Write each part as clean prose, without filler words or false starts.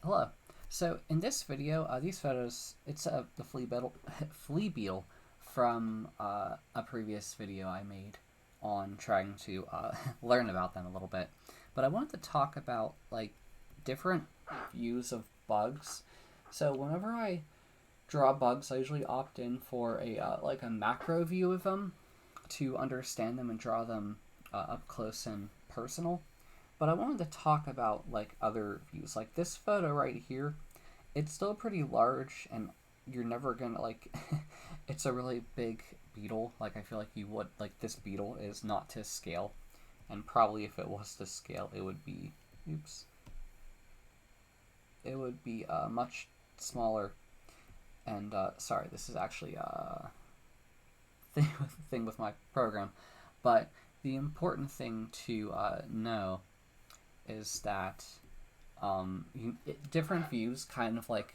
Hello. So in this video, these photos, it's the flea beetle, flea beetle from a previous video I made on trying to learn about them a little bit. But I wanted to talk about like different views of bugs. So whenever I draw bugs, I usually opt in for a like a macro view of them to understand them and draw them up close and personal. But I wanted to talk about like other views. Like this photo right here, it's still pretty large and you're never gonna like it's a really big beetle. Like I feel like you would like this beetle is not to scale. And probably if it was to scale it would be it would be much smaller. And sorry, this is actually a thing with my program. But the important thing to know is that different views kind of like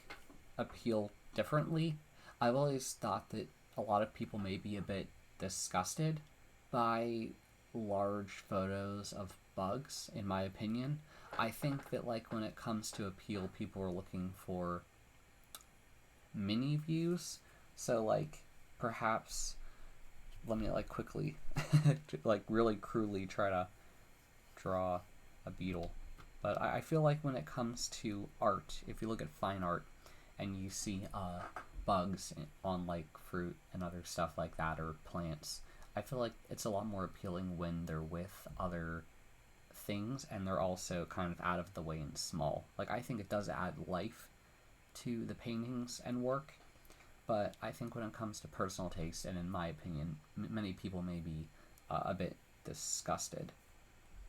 appeal differently. I've always thought that a lot of people may be a bit disgusted by large photos of bugs, in my opinion. I think that like when it comes to appeal, people are looking for mini views. So like perhaps let me like quickly like really crudely try to draw a beetle. But I feel like when it comes to art, if you look at fine art and you see bugs on like fruit and other stuff like that or plants, I feel like it's a lot more appealing when they're with other things and they're also kind of out of the way and small. Like I think it does add life to the paintings and work, but I think when it comes to personal taste, and in my opinion, many people may be a bit disgusted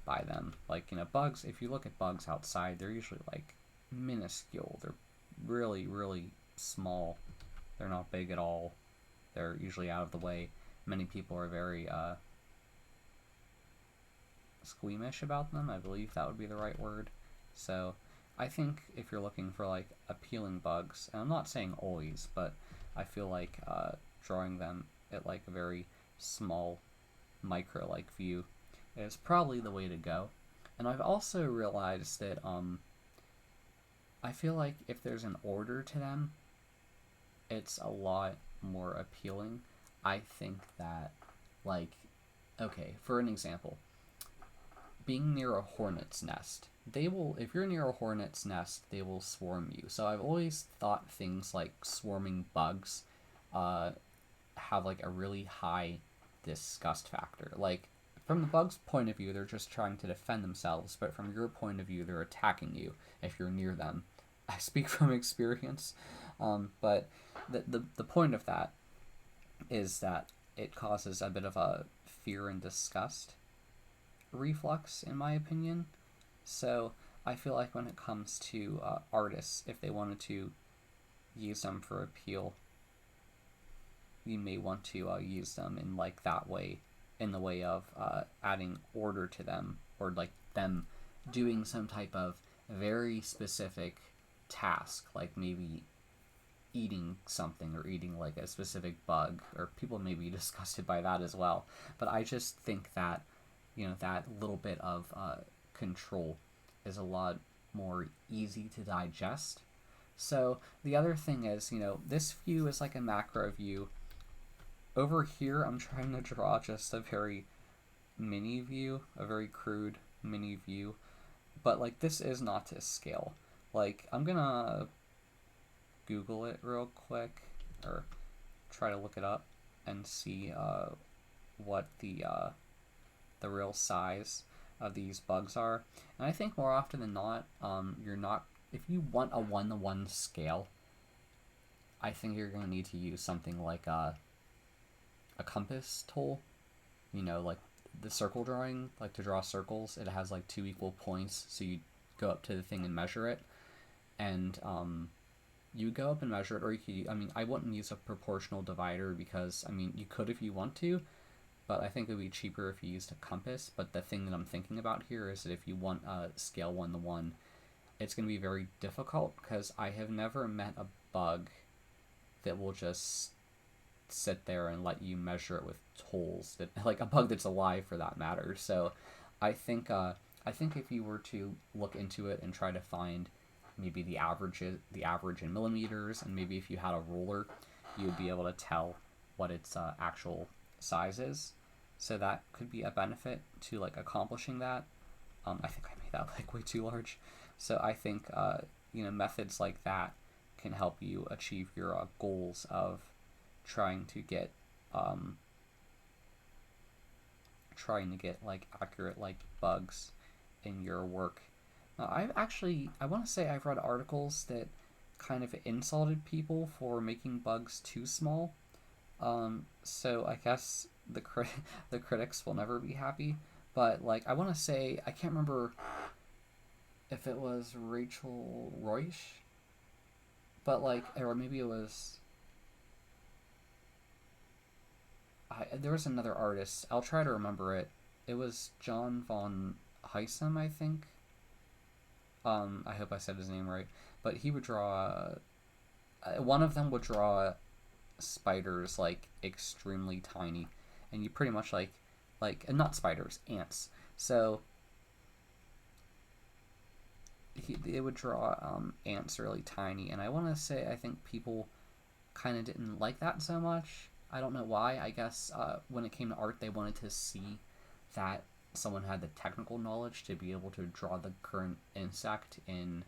by them. Like, bugs, if you look at bugs outside, they're usually like minuscule. They're really, really small. They're not big at all. They're usually out of the way. Many people are very squeamish about them. I believe that would be the right word. So I think if you're looking for like appealing bugs, and I'm not saying always, but I feel like drawing them at like a very small micro-like view is probably the way to go. And I've also realized that I feel like if there's an order to them, it's a lot more appealing. I think that, like, okay, for an example, being near a hornet's nest, they will, if you're near a hornet's nest, they will swarm you. So I've always thought things like swarming bugs have like a really high disgust factor. Like, from the bug's point of view, they're just trying to defend themselves, but from your point of view, they're attacking you if you're near them. I speak from experience, but the point of that is that it causes a bit of a fear and disgust reflux, in my opinion. So I feel like when it comes to artists, if they wanted to use them for appeal, you may want to use them in like that way, in the way of adding order to them, or like them doing some type of very specific task, like maybe eating something or eating like a specific bug, or people may be disgusted by that as well. But I just think that that little bit of control is a lot more easy to digest. So the other thing is, this view is like a macro view. Over here, I'm trying to draw just a very mini view, a very crude mini view. But like this is not to scale. Like I'm gonna Google it real quick, or try to look it up and see what the real size of these bugs are. And I think more often than not, you're not, if you want a 1-to-1 scale, I think you're going to need to use something like a compass tool. Like the circle drawing, like to draw circles, it has like two equal points, so you go up to the thing and measure it. And you go up and measure it, or you could, I wouldn't use a proportional divider because, you could if you want to, but I think it would be cheaper if you used a compass. But the thing that I'm thinking about here is that if you want a scale 1-to-1, it's going to be very difficult because I have never met a bug that will just sit there and let you measure it with tools, that like a bug that's alive for that matter. So I think if you were to look into it and try to find maybe the average in millimeters, and maybe if you had a ruler, you would be able to tell what its actual size is. So that could be a benefit to like accomplishing that. I think I made that like way too large. So I think methods like that can help you achieve your goals of trying to get like accurate like bugs in your work. I want to say I've read articles that kind of insulted people for making bugs too small. So I guess the critics will never be happy. But like I want to say I can't remember if it was Rachel Roish, but like or maybe it was there was another artist. I'll try to remember it. It was John von Heisem, I think. I hope I said his name right. But he would draw. One of them would draw spiders like extremely tiny, and you pretty much and not spiders, ants. So it would draw ants really tiny, and I want to say I think people kind of didn't like that so much. I don't know why. I guess when it came to art, they wanted to see that someone had the technical knowledge to be able to draw the current insect in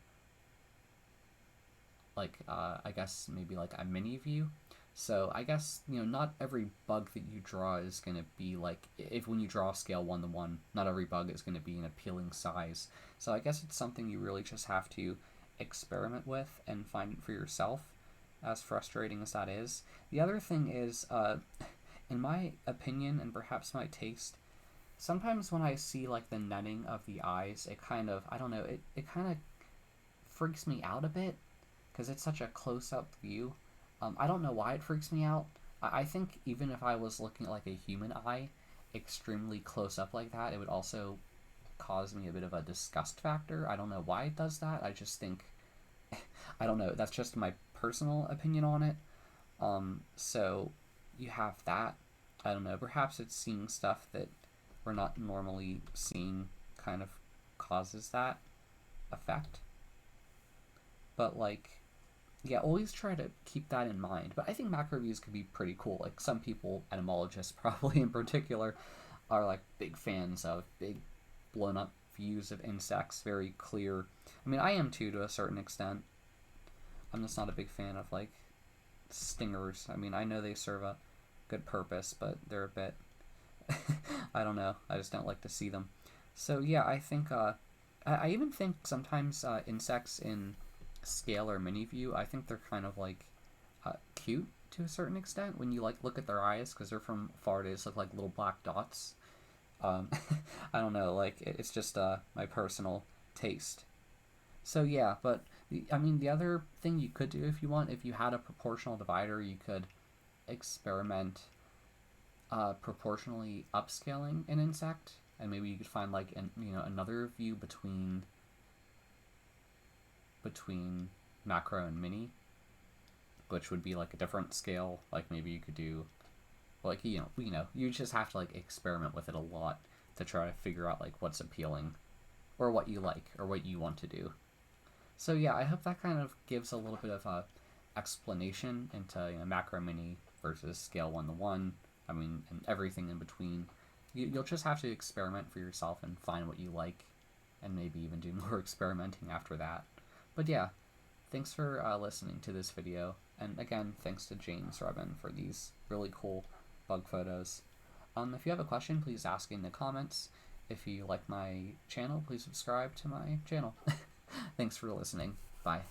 I guess maybe like a mini view. So I guess not every bug that you draw is going to be like, if when you draw scale 1:1, not every bug is going to be an appealing size. So I guess it's something you really just have to experiment with and find it for yourself, as frustrating as that is. The other thing is, in my opinion and perhaps my taste, sometimes when I see like the netting of the eyes, it kind of, I don't know, it kind of freaks me out a bit because it's such a close-up view. I don't know why it freaks me out. I think even if I was looking at like a human eye extremely close up like that, it would also cause me a bit of a disgust factor. I don't know why it does that. I just think, I don't know, that's just my personal opinion on it. So you have that. I don't know, perhaps it's seeing stuff that we're not normally seeing kind of causes that effect. But like, yeah, always try to keep that in mind. But I think macro views could be pretty cool. Like some people, etymologists probably in particular, are like big fans of big blown up views of insects, very clear. I mean, I am too to a certain extent. I'm just not a big fan of like stingers. I mean, I know they serve a good purpose, but they're a bit I don't know. I just don't like to see them. So yeah, I think I even think sometimes insects in scale or mini view, I think they're kind of like cute to a certain extent when you like look at their eyes, because they're from far, they just look like little black dots. I don't know, like it's just my personal taste. So yeah, but I mean the other thing you could do if you want, if you had a proportional divider, you could experiment proportionally upscaling an insect, and maybe you could find like another view between macro and mini, which would be like a different scale. Like maybe you could do like you just have to like experiment with it a lot to try to figure out like what's appealing or what you like or what you want to do. So yeah, I hope that kind of gives a little bit of a explanation into macro mini versus scale 1:1. I mean, and everything in between. You'll just have to experiment for yourself and find what you like, and maybe even do more experimenting after that. But yeah, thanks for listening to this video, and again, thanks to James Reben for these really cool bug photos. If you have a question, please ask in the comments. If you like my channel, please subscribe to my channel. Thanks for listening. Bye.